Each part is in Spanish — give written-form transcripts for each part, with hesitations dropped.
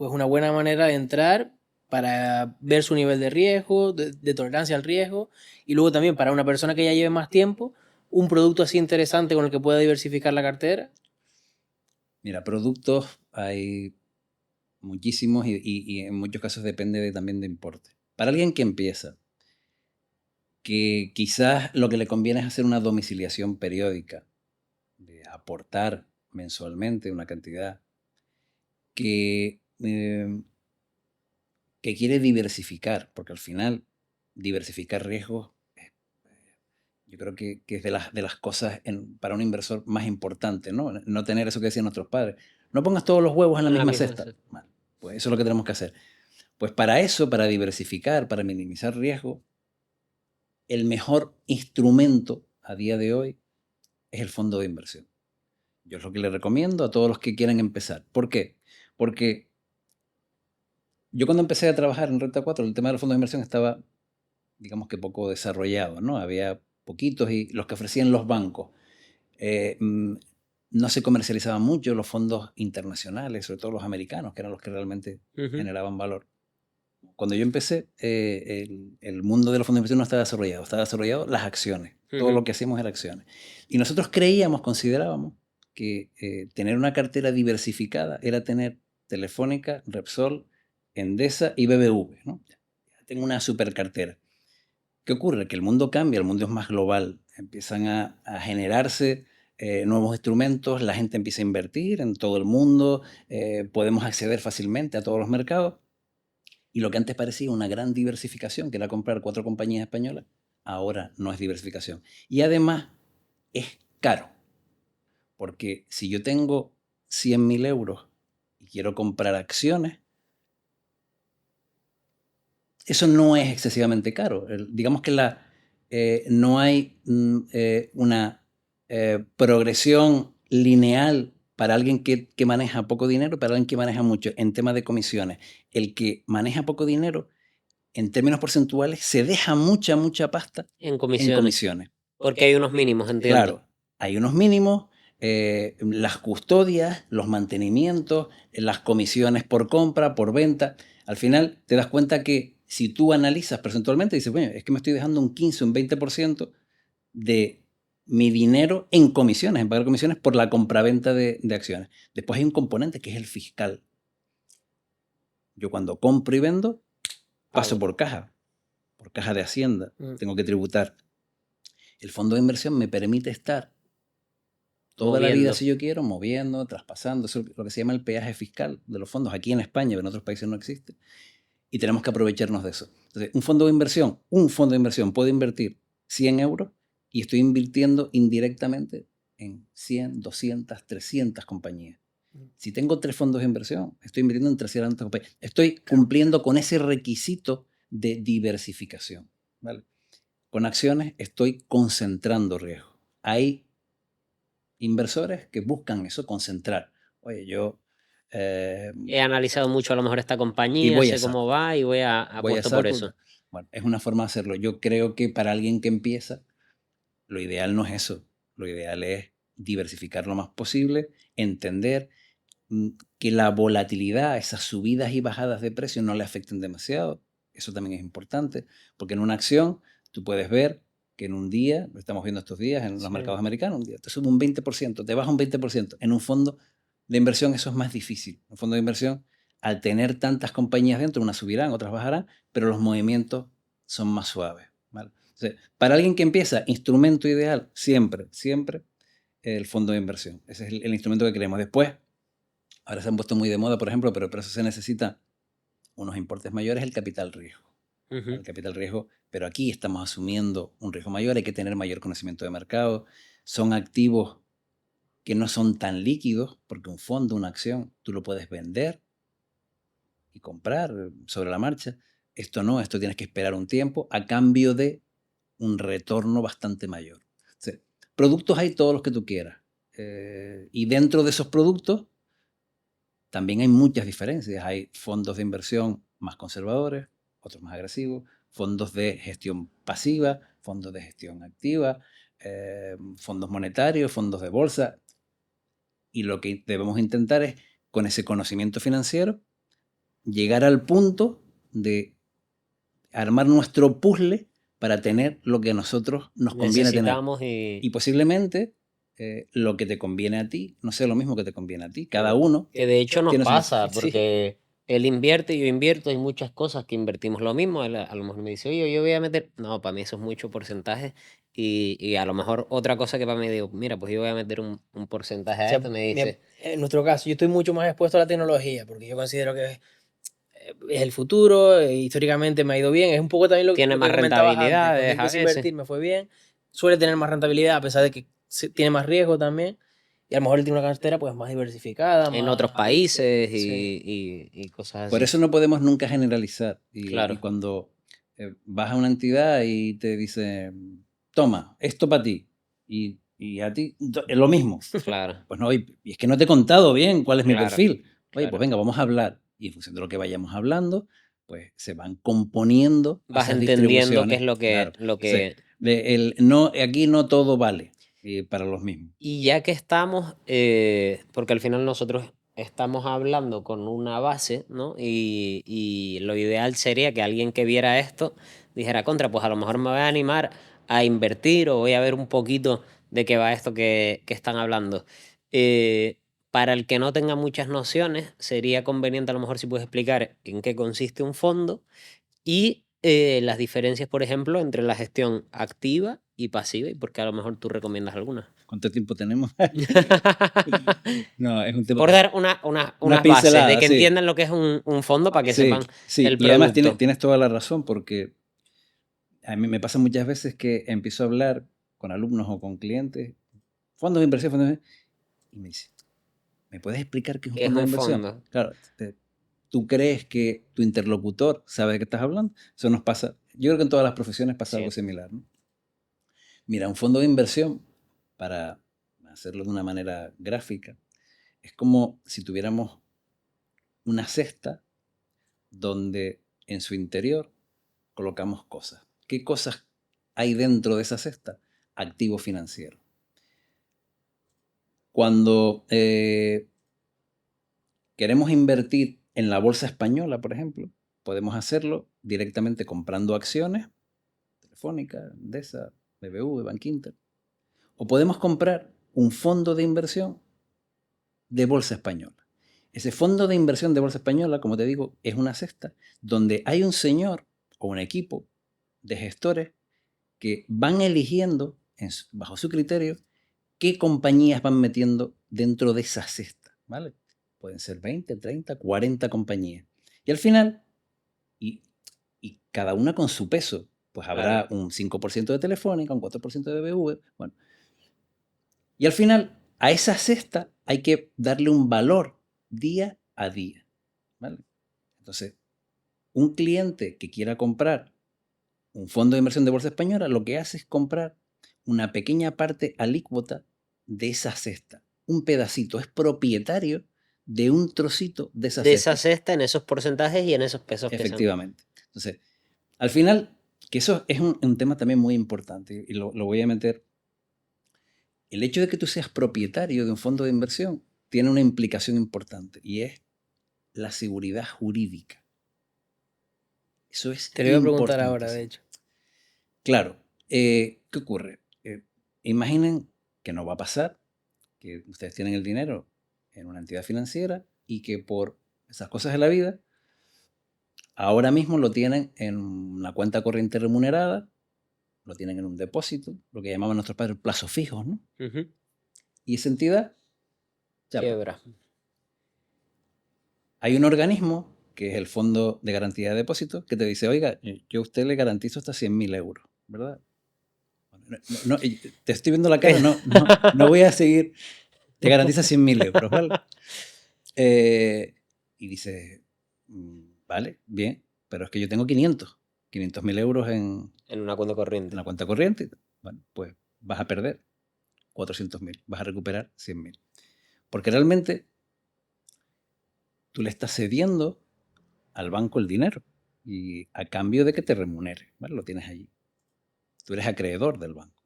pues una buena manera de entrar para ver su nivel de riesgo, de tolerancia al riesgo, y luego también para una persona que ya lleve más tiempo, un producto así interesante con el que pueda diversificar la cartera. Mira, productos hay muchísimos y en muchos casos depende también de importe. Para alguien que empieza, que quizás lo que le conviene es hacer una domiciliación periódica, de aportar mensualmente una cantidad que, que quiere diversificar, porque al final diversificar riesgos, yo creo que es de las cosas para un inversor más importantes, ¿no? No tener eso que decían nuestros padres. No pongas todos los huevos en la En la misma misma. cesta. Vale, pues eso es lo que tenemos que hacer. Pues para eso, para diversificar, para minimizar riesgo, el mejor instrumento a día de hoy es el fondo de inversión. Yo es lo que le recomiendo a todos los que quieren empezar. ¿Por qué? Porque yo cuando empecé a trabajar en Renta 4, el tema de los fondos de inversión estaba, digamos que poco desarrollado, ¿no? Había poquitos y los que ofrecían los bancos. Eh, mm, no se comercializaban mucho los fondos internacionales, sobre todo los americanos, que eran los que realmente Ujú. generaban valor. Cuando yo empecé, el mundo de los fondos de inversión no estaba desarrollado las acciones. Todo Ujú. lo que hacíamos era acciones. Y nosotros creíamos, considerábamos, que tener una cartera diversificada era tener Telefónica, Repsol, Endesa y BBV, ¿no? Ya tengo una super cartera. ¿Qué ocurre? Que el mundo cambia, el mundo es más global, empiezan a generarse nuevos instrumentos, la gente empieza a invertir en todo el mundo, podemos acceder fácilmente a todos los mercados y lo que antes parecía una gran diversificación, que era comprar 4 compañías españolas, ahora no es diversificación. Y además es caro, porque si yo tengo 100.000 euros y quiero comprar acciones, eso no es excesivamente caro. Digamos que no hay una progresión lineal para alguien que maneja poco dinero, para alguien que maneja mucho en temas de comisiones. El que maneja poco dinero, en términos porcentuales, se deja mucha pasta En en comisiones. comisiones. Porque hay unos mínimos, entiendo. Claro, hay unos mínimos, las custodias, los mantenimientos, las comisiones por compra, por venta. Al final te das cuenta que si tú analizas percentualmente, dices, bueno, es que me estoy dejando un 15, un 20% de mi dinero en comisiones, en pagar comisiones por la compraventa de acciones. Después hay un componente que es el fiscal. Yo cuando compro y vendo, paso Pago. por caja de Hacienda, Mm. tengo que tributar. El fondo de inversión me permite estar toda la vida, Moviendo. si yo quiero, moviendo, traspasando, eso es lo que se llama el peaje fiscal de los fondos, aquí en España, pero en otros países no existe, y tenemos que aprovecharnos de eso. Entonces, un fondo de inversión puede invertir 100 euros y estoy invirtiendo indirectamente en 100, 200, 300 compañías. Si tengo 3 fondos de inversión, estoy invirtiendo en 300 compañías. Estoy cumpliendo con ese requisito de diversificación, ¿vale? Con acciones estoy concentrando riesgo. Hay inversores que buscan eso, concentrar. Oye, yo He analizado mucho a lo mejor esta y compañía, voy a sé cómo saco, va y voy a apuesto por saco. eso. Bueno, es una forma de hacerlo. Yo creo que para alguien que empieza, lo ideal no es eso. Lo ideal es diversificar lo más posible, entender que la volatilidad, esas subidas y bajadas de precios no le afecten demasiado. Eso también es importante, porque en una acción tú puedes ver que en un día, lo estamos viendo estos días en los Sí. mercados americanos, un día te sube un 20%, te baja un 20%. En un fondo de inversión eso es más difícil. Un fondo de inversión, al tener tantas compañías dentro, unas subirán, otras bajarán, pero los movimientos son más suaves, ¿vale? Entonces, para alguien que empieza, instrumento ideal, siempre el fondo de inversión. Ese es el instrumento que queremos. Después, ahora se han puesto muy de moda, por ejemplo, pero para eso se necesita unos importes mayores, el capital riesgo. Ujú. El capital riesgo, pero aquí estamos asumiendo un riesgo mayor, hay que tener mayor conocimiento de mercado. Son activos que no son tan líquidos, porque un fondo, una acción, tú lo puedes vender y comprar sobre la marcha. Esto no, esto tienes que esperar un tiempo a cambio de un retorno bastante mayor. O sea, productos hay todos los que tú quieras. Y dentro de esos productos también hay muchas diferencias. Hay fondos de inversión más conservadores, otros más agresivos, fondos de gestión pasiva, fondos de gestión activa, fondos monetarios, fondos de bolsa. Y lo que debemos intentar es, con ese conocimiento financiero, llegar al punto de armar nuestro puzzle para tener lo que a nosotros nos conviene tener. Necesitamos Y posiblemente lo que te conviene a ti no sea lo mismo que te conviene a ti. Cada que- uno que de hecho nos tiene su... pasa, Sí. porque él invierte, yo invierto, hay muchas cosas que invertimos lo mismo. Él a lo mejor me dice, oye, yo voy a meter, no, para mí eso es mucho porcentaje. Y a lo mejor otra cosa que para mí digo, mira, pues yo voy a meter un porcentaje O a sea, esto, me dice, en nuestro caso, yo estoy mucho más expuesto a la tecnología, porque yo considero que es el futuro, históricamente me ha ido bien, es un poco también tiene lo que más comentabas antes, cuando rentabilidades yo a empecé a veces. invertir me fue bien, suele tener más rentabilidad a pesar de que tiene más riesgo también, y a lo mejor él tiene una cartera pues más diversificada, En más, otros más lista, países sí. y cosas Por así. eso no podemos nunca generalizar. Y Claro, cuando vas a una entidad y te dice, toma, esto para ti, y a ti es lo mismo. claro, Pues no, y es que no te he contado bien cuál es mi claro, perfil. Oye, claro. pues venga, vamos a hablar. Y en función de lo que vayamos hablando, pues se van componiendo Vas esas entendiendo qué es distribuciones. Claro. lo Entonces, que... no, aquí no todo vale para los mismos. Y ya que estamos, porque al final nosotros estamos hablando con una base, ¿no? Y lo ideal sería que alguien que viera esto dijera, contra, pues a lo mejor me voy a animar a invertir o voy a ver un poquito de qué va esto que están hablando. Eh, para el que no tenga muchas nociones, sería conveniente a lo mejor si puedes explicar en qué consiste un fondo y las diferencias, por ejemplo, entre la gestión activa y pasiva, y por qué a lo mejor tú recomiendas alguna. ¿Cuánto tiempo tenemos? No, es un tema. Por dar Una unas bases de pincelada, que sí. entiendan lo que es un fondo para que Sí, sepan sí. el Y además producto. tienes toda la razón porque a mí me pasa muchas veces que empiezo a hablar con alumnos o con clientes, fondos de inversión, y me dicen, ¿me puedes explicar qué es un ¿Qué es fondo de un inversión? fondo? Claro, tú crees que tu interlocutor sabe de qué estás hablando. Eso nos pasa, yo creo que en todas las profesiones pasa algo Sí. similar, ¿no? Mira, un fondo de inversión, para hacerlo de una manera gráfica, es como si tuviéramos una cesta donde en su interior colocamos cosas. ¿Qué cosas hay dentro de esa cesta? Activo financiero. Cuando queremos invertir en la bolsa española, por ejemplo, podemos hacerlo directamente comprando acciones, Telefónica, Endesa, BBV, Bankinter, o podemos comprar un fondo de inversión de bolsa española. Ese fondo de inversión de bolsa española, como te digo, es una cesta donde hay un señor o un equipo de gestores que van eligiendo bajo su criterio qué compañías van metiendo dentro de esa cesta, ¿vale? Pueden ser 20, 30, 40 compañías. Y al final, y, y cada una con su peso, pues habrá Claro. un 5% de Telefónica, un 4% de BBV, bueno. Y al final, a esa cesta hay que darle un valor día a día, ¿vale? Entonces, un cliente que quiera comprar un fondo de inversión de bolsa española, lo que hace es comprar una pequeña parte alícuota de esa cesta. Un pedacito, es propietario de un trocito de esa De esa cesta. cesta en esos porcentajes y en esos pesos que sean. Efectivamente. Entonces, al final, que eso es un tema también muy importante y lo voy a meter. El hecho de que tú seas propietario de un fondo de inversión tiene una implicación importante y es la seguridad jurídica. Eso es Te lo iba a preguntar ahora, de importantísimo. hecho. Claro, ¿qué ocurre? Imaginen que no va a pasar, que ustedes tienen el dinero en una entidad financiera y que por esas cosas de la vida, ahora mismo lo tienen en una cuenta corriente remunerada, lo tienen en un depósito, lo que llamaban nuestros padres plazos fijos, ¿no? Ujú. Y esa entidad, chapa. Quiebra. Hay un organismo, que es el Fondo de Garantía de Depósitos, que te dice, oiga, yo a usted le garantizo hasta 100.000 euros, ¿verdad? Te estoy viendo la cara, no voy a seguir, te garantiza 100.000 euros, ¿vale? Y dice, vale, bien, pero es que yo tengo 500.000 euros en En una cuenta corriente. la cuenta corriente. Bueno, pues vas a perder 400.000, vas a recuperar 100.000. Porque realmente tú le estás cediendo al banco el dinero y a cambio de que te remunere, ¿vale? Lo tienes allí. Tú eres acreedor del banco.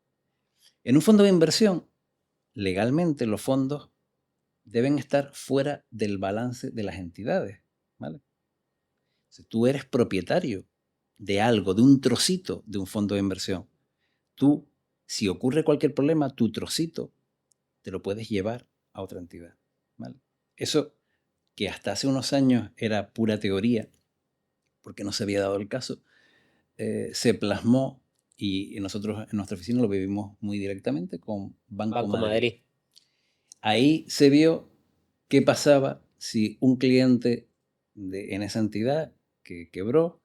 En un fondo de inversión, legalmente los fondos deben estar fuera del balance de las entidades, ¿vale? sea, tú eres propietario de algo, de un trocito de un fondo de inversión. Tú, si ocurre cualquier problema, tu trocito te lo puedes llevar a otra entidad, ¿vale? Eso que hasta hace unos años era pura teoría, porque no se había dado el caso, se plasmó y nosotros en nuestra oficina lo vivimos muy directamente con Banco Madrid. Ahí se vio qué pasaba si un cliente en esa entidad que quebró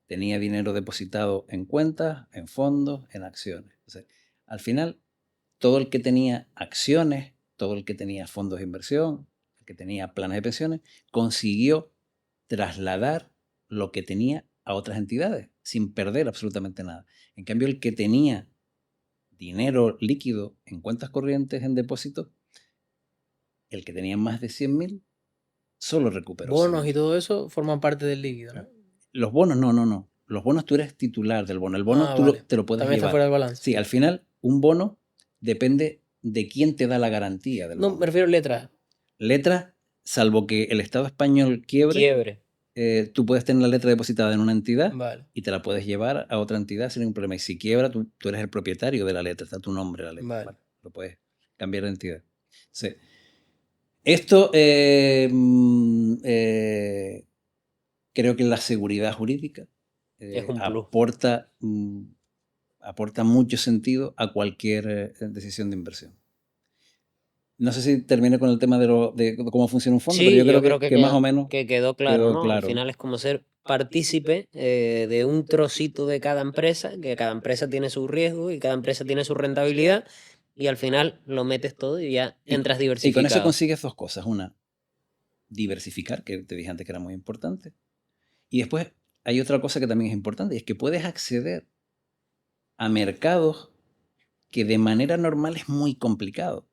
tenía dinero depositado en cuentas, en fondos, en acciones. O sea, al final, todo el que tenía acciones, todo el que tenía fondos de inversión, el que tenía planes de pensiones, consiguió trasladar lo que tenía a otras entidades sin perder absolutamente nada. En cambio, el que tenía dinero líquido en cuentas corrientes, en depósitos, el que tenía más de 100.000, solo recuperó Bonos 100.000. y todo eso forman parte del líquido, ¿no? Los bonos, no. Los bonos tú eres titular del bono. El bono tú Vale. te lo puedes También está llevar. fuera del balance. Sí, al final, un bono depende de quién te da la garantía del No, bono. me refiero a letras. Letras, salvo que el Estado español quiebre, tú puedes tener la letra depositada en una entidad Vale. y te la puedes llevar a otra entidad sin ningún problema. Y si quiebra, tú eres el propietario de la letra, está tu nombre en la letra. Vale. Vale, lo puedes cambiar de entidad. Sí. Esto creo que la seguridad jurídica Es un plus. aporta mucho sentido a cualquier decisión de inversión. No sé si terminé con el tema de cómo funciona un fondo, pero Sí, yo creo que más o menos que quedó claro, ¿no? Al final es como ser partícipe de un trocito de cada empresa, que cada empresa tiene su riesgo y cada empresa tiene su rentabilidad, y al final lo metes todo y ya entras Y con eso diversificado. consigues dos cosas. Una, diversificar, que te dije antes que era muy importante. Y después hay otra cosa que también es importante, y es que puedes acceder a mercados que de manera normal es muy complicado.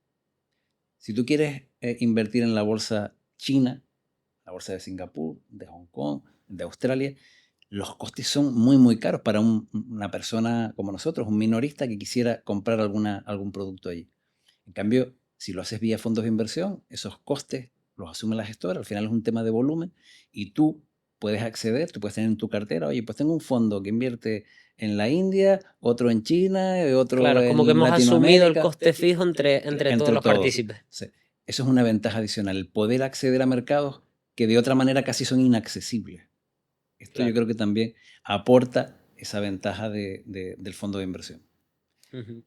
Si tú quieres invertir en la bolsa china, la bolsa de Singapur, de Hong Kong, de Australia, los costes son muy, muy caros para una persona como nosotros, un minorista que quisiera comprar algún producto allí. En cambio, si lo haces vía fondos de inversión, esos costes los asume la gestora, al final es un tema de volumen y tú puedes acceder, tú puedes tener en tu cartera, oye, pues tengo un fondo que invierte en la India, otro en China, otro Claro, es como que en hemos asumido el Latinoamérica. coste fijo entre todos los todos. partícipes. Sí. Eso es una ventaja adicional, el poder acceder a mercados que de otra manera casi son inaccesibles. Esto yo creo que también aporta esa ventaja del fondo de inversión. Ujú.